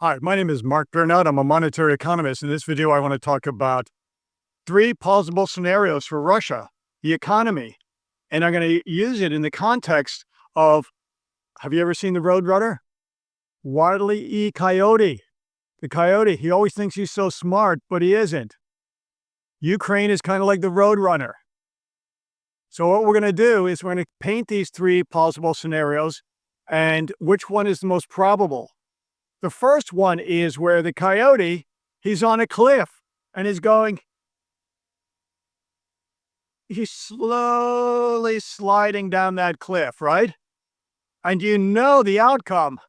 Hi, my name is Mark Bernard. I'm a monetary economist. In this video, I want to talk about 3 plausible scenarios for Russia, the economy. And I'm going to use it in the context of, have you ever seen the Roadrunner? Wile E. Coyote. The coyote, he always thinks he's so smart, but he isn't. Ukraine is kind of like the Roadrunner. So what we're going to do is we're going to paint these 3 plausible scenarios and which one is the most probable. The first one is where the coyote, he's on a cliff and he's slowly sliding down that cliff, right? And you know the outcome.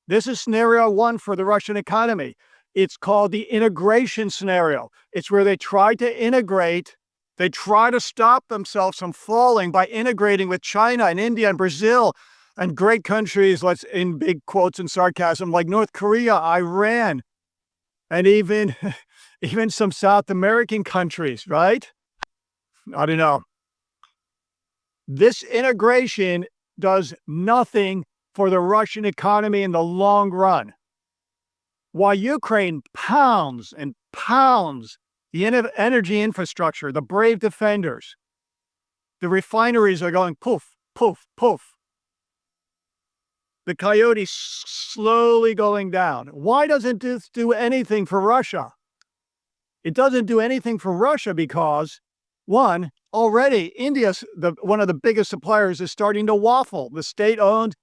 This is scenario 1 for the Russian economy. It's called the integration scenario. It's where they try to integrate, they try to stop themselves from falling by integrating with China and India and Brazil and great countries, let's in big quotes and sarcasm, like North Korea, Iran, and even some South American countries, right? I don't know. This integration does nothing for the Russian economy in the long run. While Ukraine pounds and pounds the energy infrastructure, the brave defenders, the refineries are going poof, poof, poof. The coyote slowly going down. Why doesn't this do anything for Russia? It doesn't do anything for Russia because, one, already India's one of the biggest suppliers is starting to waffle. The state-owned,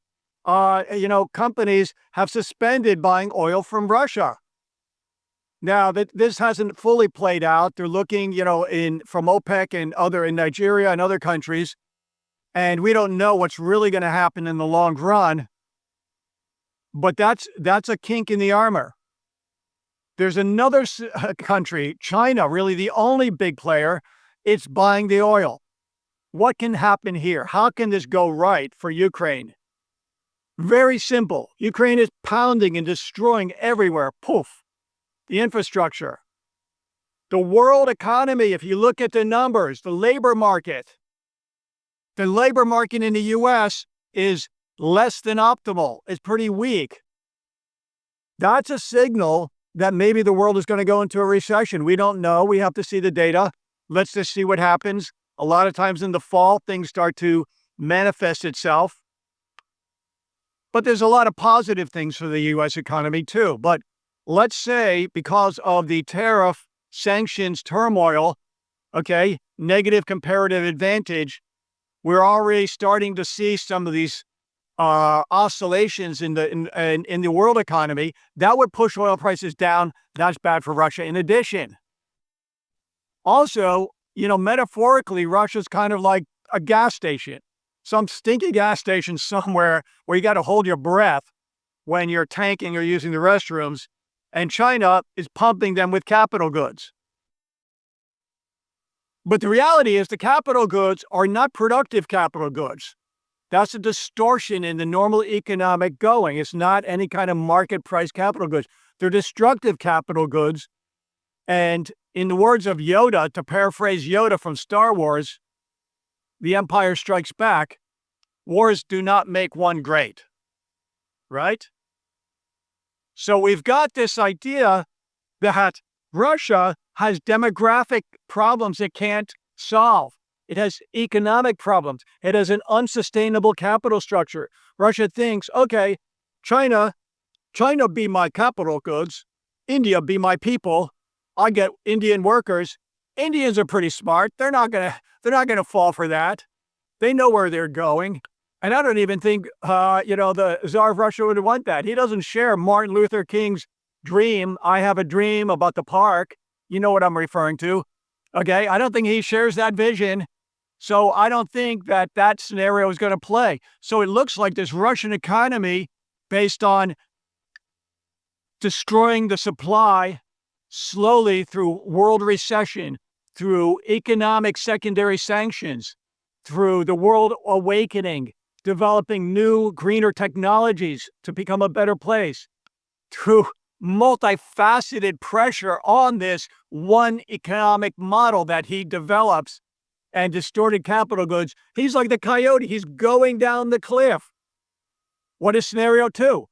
companies have suspended buying oil from Russia. Now that this hasn't fully played out, they're looking, from OPEC and in Nigeria and other countries, and we don't know what's really going to happen in the long run. But that's a kink in the armor. There's another country, China, really the only big player. It's buying the oil. What can happen here? How can this go right for Ukraine? Very simple. Ukraine is pounding and destroying everywhere. Poof. The infrastructure. The world economy, if you look at the numbers, the labor market in the U.S. is less than optimal. It's pretty weak. That's a signal that maybe the world is going to go into a recession. We don't know. We have to see the data. Let's just see what happens. A lot of times in the fall, things start to manifest itself. But there's a lot of positive things for the U.S. economy too. But let's say because of the tariff sanctions turmoil, negative comparative advantage, we're already starting to see some of these oscillations in the world economy. That would push oil prices down. That's bad for Russia. In addition, also, metaphorically, Russia's kind of like a gas station, some stinky gas station somewhere where you got to hold your breath when you're tanking or using the restrooms, and China is pumping them with capital goods. But the reality is the capital goods are not productive capital goods. That's a distortion in the normal economic going. It's not any kind of market price capital goods. They're destructive capital goods. And in the words of Yoda, to paraphrase Yoda from Star Wars, The Empire Strikes Back, wars do not make one great, right? So we've got this idea that Russia has demographic problems it can't solve. It has economic problems. It has an unsustainable capital structure. Russia thinks, okay, China be my capital goods. India be my people. I get Indian workers. Indians are pretty smart. They're not gonna fall for that. They know where they're going. And I don't even think, the Tsar of Russia would want that. He doesn't share Martin Luther King's dream. I have a dream about the park. You know what I'm referring to. Okay, I don't think he shares that vision. So I don't think that scenario is going to play. So it looks like this Russian economy, based on destroying the supply slowly through world recession, through economic secondary sanctions, through the world awakening, developing new, greener technologies to become a better place, through multifaceted pressure on this one economic model that he develops, and distorted capital goods. He's like the coyote. He's going down the cliff. What is scenario 2?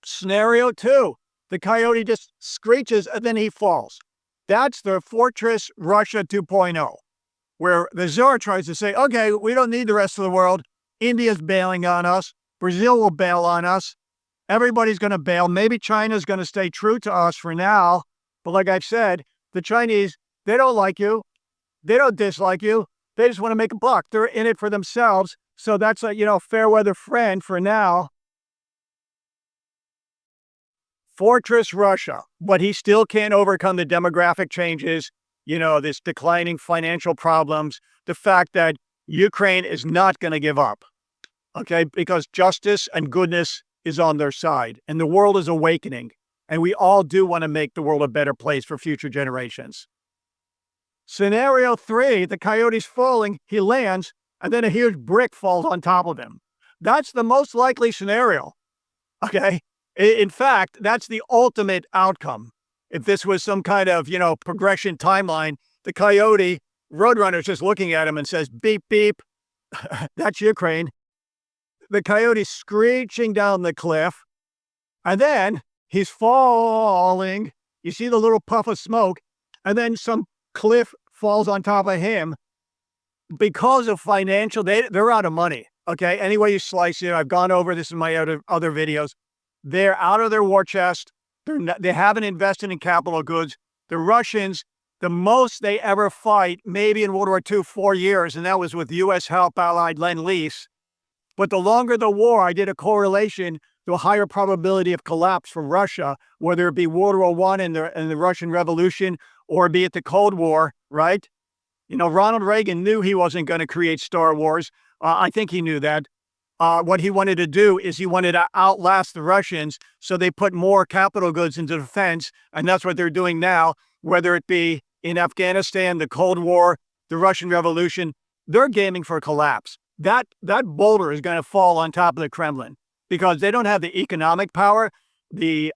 Scenario 2, the coyote just screeches and then he falls. That's the Fortress Russia 2.0, where the czar tries to say, okay, we don't need the rest of the world. India's bailing on us. Brazil will bail on us. Everybody's going to bail. Maybe China's going to stay true to us for now. But like I've said, the Chinese, they don't like you. They don't dislike you. They just want to make a buck. They're in it for themselves. So that's a, fair weather friend for now. Fortress Russia, but he still can't overcome the demographic changes, this declining financial problems, the fact that Ukraine is not going to give up, okay, because justice and goodness is on their side, and the world is awakening, and we all do want to make the world a better place for future generations. Scenario 3, the coyote's falling, he lands, and then a huge brick falls on top of him. That's the most likely scenario, okay? In fact, that's the ultimate outcome. If this was some kind of, progression timeline, the coyote, Roadrunner's just looking at him and says, beep, beep. That's Ukraine. The coyote's screeching down the cliff, and then he's falling. You see the little puff of smoke, and then some cliff falls on top of him. Because of financial, they're out of money, okay? Any way you slice it, I've gone over this in my other videos. They're out of their war chest. They haven't invested in capital goods. The Russians, the most they ever fight, maybe in World War II, 4 years, and that was with U.S. help, Allied Lend-Lease. But the longer the war, I did a correlation to a higher probability of collapse for Russia, whether it be World War I and the Russian Revolution, or be it the Cold War, right? Ronald Reagan knew he wasn't going to create Star Wars. I think he knew that. What he wanted to do is he wanted to outlast the Russians, so they put more capital goods into defense, and that's what they're doing now, whether it be in Afghanistan, the Cold War, the Russian Revolution. They're gaming for collapse. That boulder is going to fall on top of the Kremlin because they don't have the economic power, the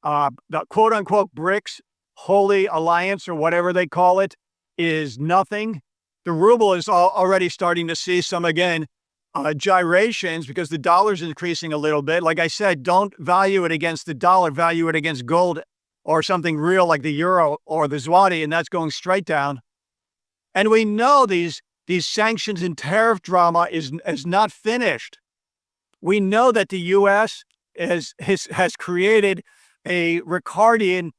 quote-unquote BRICS, Holy Alliance, or whatever they call it, is nothing. The ruble is already starting to see some, again, gyrations because the dollar's increasing a little bit. Like I said, don't value it against the dollar, value it against gold or something real like the euro or the zloty, and that's going straight down. And we know these sanctions and tariff drama is not finished. We know that the U.S. has created a Ricardian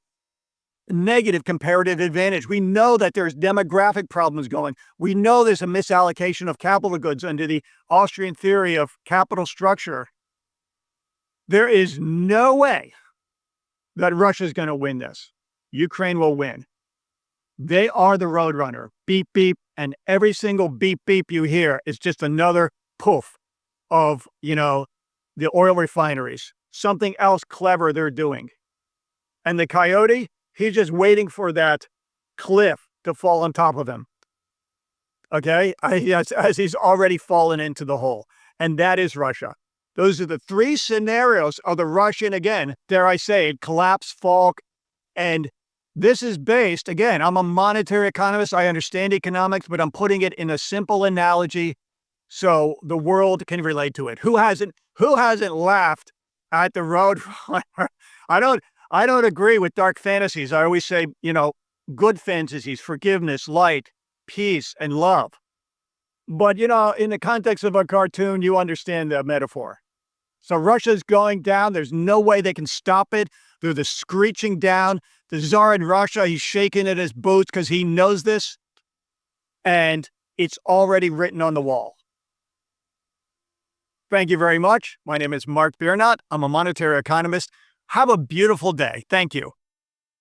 negative comparative advantage. We know that there's demographic problems going. We know there's a misallocation of capital goods under the Austrian theory of capital structure. There is no way that Russia's going to win this. Ukraine will win. They are the roadrunner. Beep, beep. And every single beep, beep you hear is just another poof of, the oil refineries. Something else clever they're doing. And the coyote, he's just waiting for that cliff to fall on top of him. Okay? As he's already fallen into the hole. And that is Russia. Those are the 3 scenarios of the Russian, again, dare I say, collapse, fall, and this is based, again, I'm a monetary economist. I understand economics, but I'm putting it in a simple analogy so the world can relate to it. Who hasn't laughed at the road? I don't agree with dark fantasies. I always say, good fantasies, forgiveness, light, peace, and love. But, in the context of a cartoon, you understand the metaphor. So Russia's going down. There's no way they can stop it. They're the screeching down. The Tsar in Russia, he's shaking at his boots because he knows this. And it's already written on the wall. Thank you very much. My name is Mark Biernat. I'm a monetary economist. Have a beautiful day. Thank you.